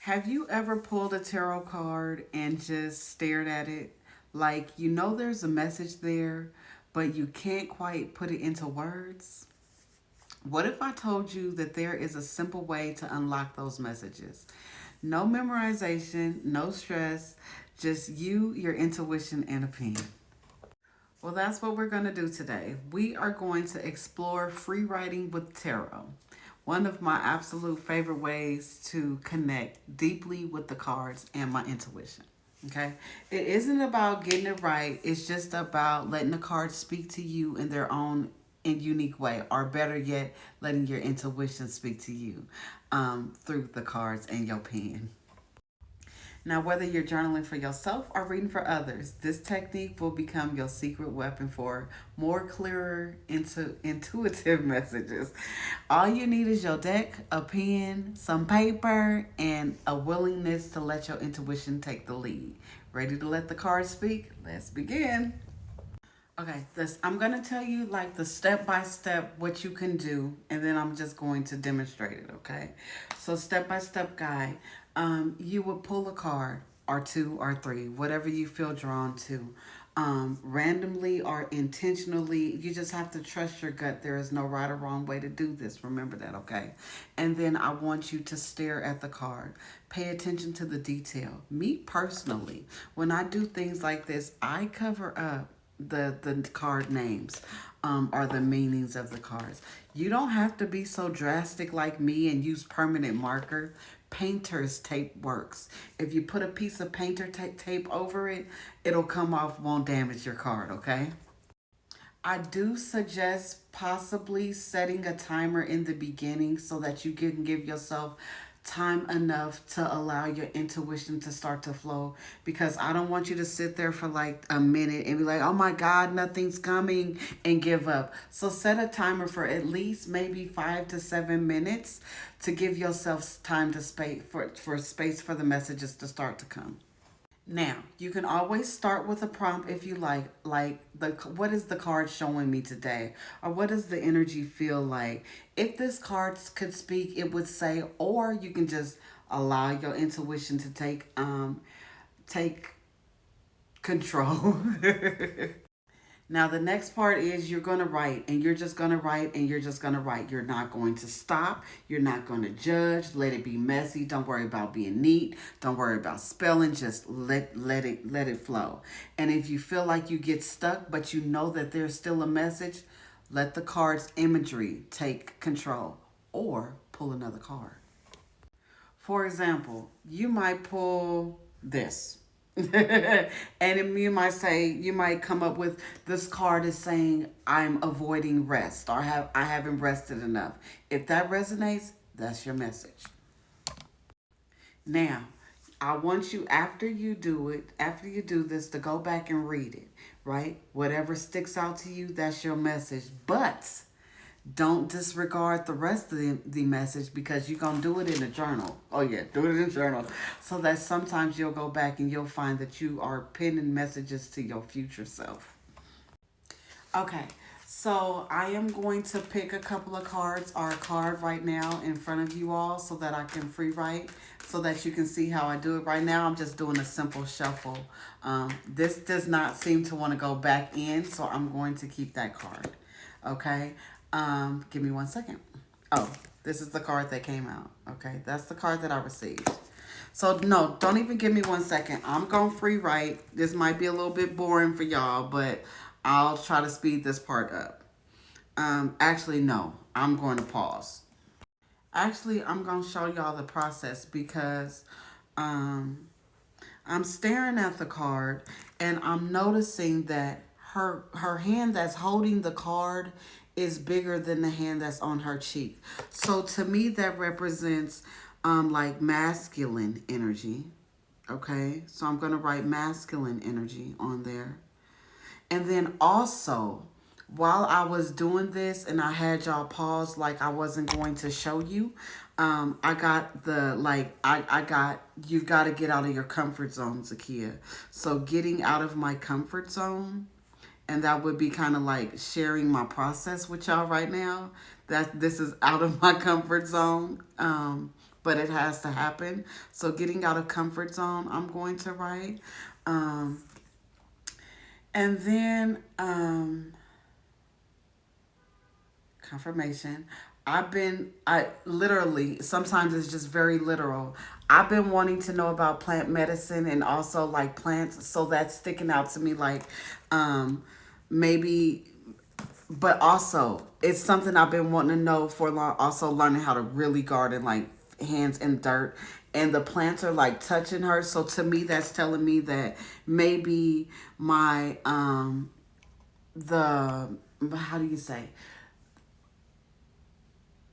Have you ever pulled a tarot card and just stared at it? Like, you know, there's a message there, but you can't quite put it into words? What if I told you that there is a simple way to unlock those messages? No memorization, no stress, just you, your intuition, and a pen. Well, that's what we're going to do today. We are going to explore free writing with tarot, one of my absolute favorite ways to connect deeply with the cards and my intuition. Okay? It isn't about getting it right, it's just about letting the cards speak to you in their own and unique way, or better yet, letting your intuition speak to you through the cards and your pen. Now, whether you're journaling for yourself or reading for others, this technique will become your secret weapon for more clearer, intuitive messages. All you need is your deck, a pen, some paper, and a willingness to let your intuition take the lead. Ready to let the cards speak? Let's begin. Okay, this I'm gonna tell you like the step by step what you can do, and then I'm just going to demonstrate it. Okay, so step by step guide. You would pull a card or two or three, whatever you feel drawn to, randomly or intentionally. You just have to trust your gut. There is no right or wrong way to do this. Remember that, okay? And then I want you to stare at the card. Pay attention to the detail. Me personally, when I do things like this, I cover up the card names or the meanings of the cards. You don't have to be so drastic like me and use permanent marker. Painter's tape works. If you put a piece of painter tape over it, it'll come off, won't damage your card, okay? I do suggest possibly setting a timer in the beginning so that you can give yourself time enough to allow your intuition to start to flow, because I don't want you to sit there for like a minute and be like, oh my God, nothing's coming, and give up. So set a timer for at least maybe 5 to 7 minutes to give yourself time to space for the messages to start to come. Now, you can always start with a prompt if you like the what is the card showing me today, or what does the energy feel like? If this card could speak, it would say, or you can just allow your intuition to take control. Now, the next part is you're going to write, and you're just going to write, and you're just going to write. You're not going to stop. You're not going to judge. Let it be messy. Don't worry about being neat. Don't worry about spelling. Just let it flow. And if you feel like you get stuck, but you know that there's still a message, let the card's imagery take control, or pull another card. For example, you might pull this. And you might come up with, this card is saying I'm avoiding rest, or I haven't rested enough. If that resonates, that's your message. Now, I want you, after you do this, to go back and read it, right? Whatever sticks out to you, that's your message. But don't disregard the rest of the message, because you're going to do it in a journal. Oh, yeah, do it in a journal. So that sometimes you'll go back and you'll find that you are penning messages to your future self. Okay, so I am going to pick a couple of cards, or a card right now in front of you all, so that I can free write, so that you can see how I do it. Right now, I'm just doing a simple shuffle. This does not seem to want to go back in, so I'm going to keep that card. Okay, give me 1 second. Oh, this is the card that came out. Okay, that's the card that I received. So no, don't even give me 1 second. I'm going to free write. This might be a little bit boring for y'all, but I'll try to speed this part up. Actually, no, I'm going to pause. Actually, I'm going to show y'all the process, because um, I'm staring at the card, and I'm noticing that her hand that's holding the card is bigger than the hand that's on her cheek. So to me, that represents like masculine energy. Okay, so I'm gonna write masculine energy on there. And then also, while I was doing this and I had y'all pause like I wasn't going to show you, I got I got, you've got to get out of your comfort zone, Zakia. So getting out of my comfort zone, and that would be kind of like sharing my process with y'all right now. That this is out of my comfort zone. but it has to happen. So getting out of comfort zone, I'm going to write. Um, and then confirmation. I literally, sometimes it's just very literal. I've been wanting to know about plant medicine and also like plants. So that's sticking out to me like, maybe, but also it's something I've been wanting to know for long. Also learning how to really garden, like hands in dirt. And the plants are like touching her. So to me, that's telling me that maybe my, the, how do you say?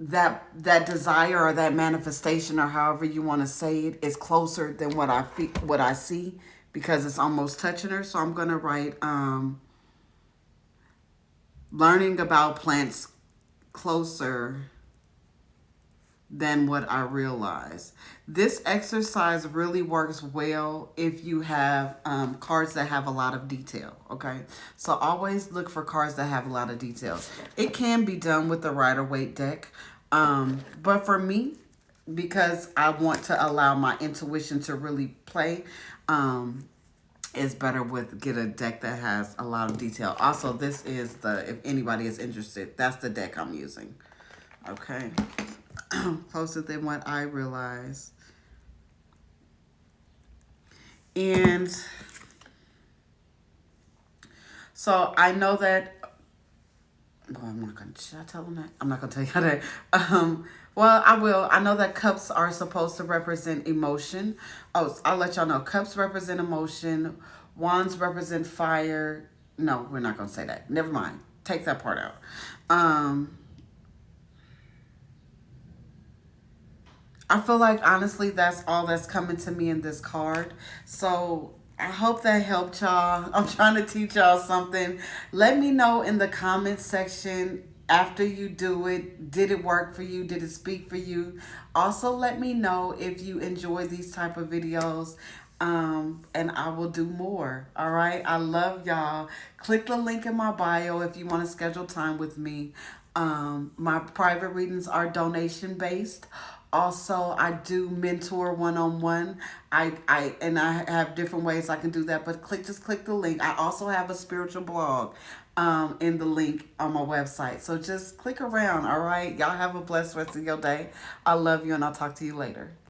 That desire or that manifestation or however you want to say it is closer than what I see because it's almost touching her. So I'm gonna write learning about plants closer than what I realize. This exercise really works well if you have cards that have a lot of detail. Okay, so always look for cards that have a lot of detail. It can be done with the Rider-Waite deck, but for me, because I want to allow my intuition to really play, it's better with get a deck that has a lot of detail. Also, this is the, if anybody is interested, that's the deck I'm using. Okay. Closer than what I realize. And so I know that, well, I'm not going to, should I tell them that? I'm not going to tell you that. Well, I will. I know that cups are supposed to represent emotion. Oh, I'll let y'all know. Cups represent emotion. Wands represent fire. No, we're not going to say that. Never mind. Take that part out. I feel like honestly that's all that's coming to me in this card. So I hope that helped y'all. I'm trying to teach y'all something. Let me know in the comments section after you do it. Did it work for you? Did it speak for you? Also let me know if you enjoy these type of videos. And I will do more. All right. I love y'all. Click the link in my bio if you want to schedule time with me. My private readings are donation based. Also, I do mentor one-on-one. I have different ways I can do that, but just click the link. I also have a spiritual blog in the link on my website. So just click around, all right? Y'all have a blessed rest of your day. I love you and I'll talk to you later.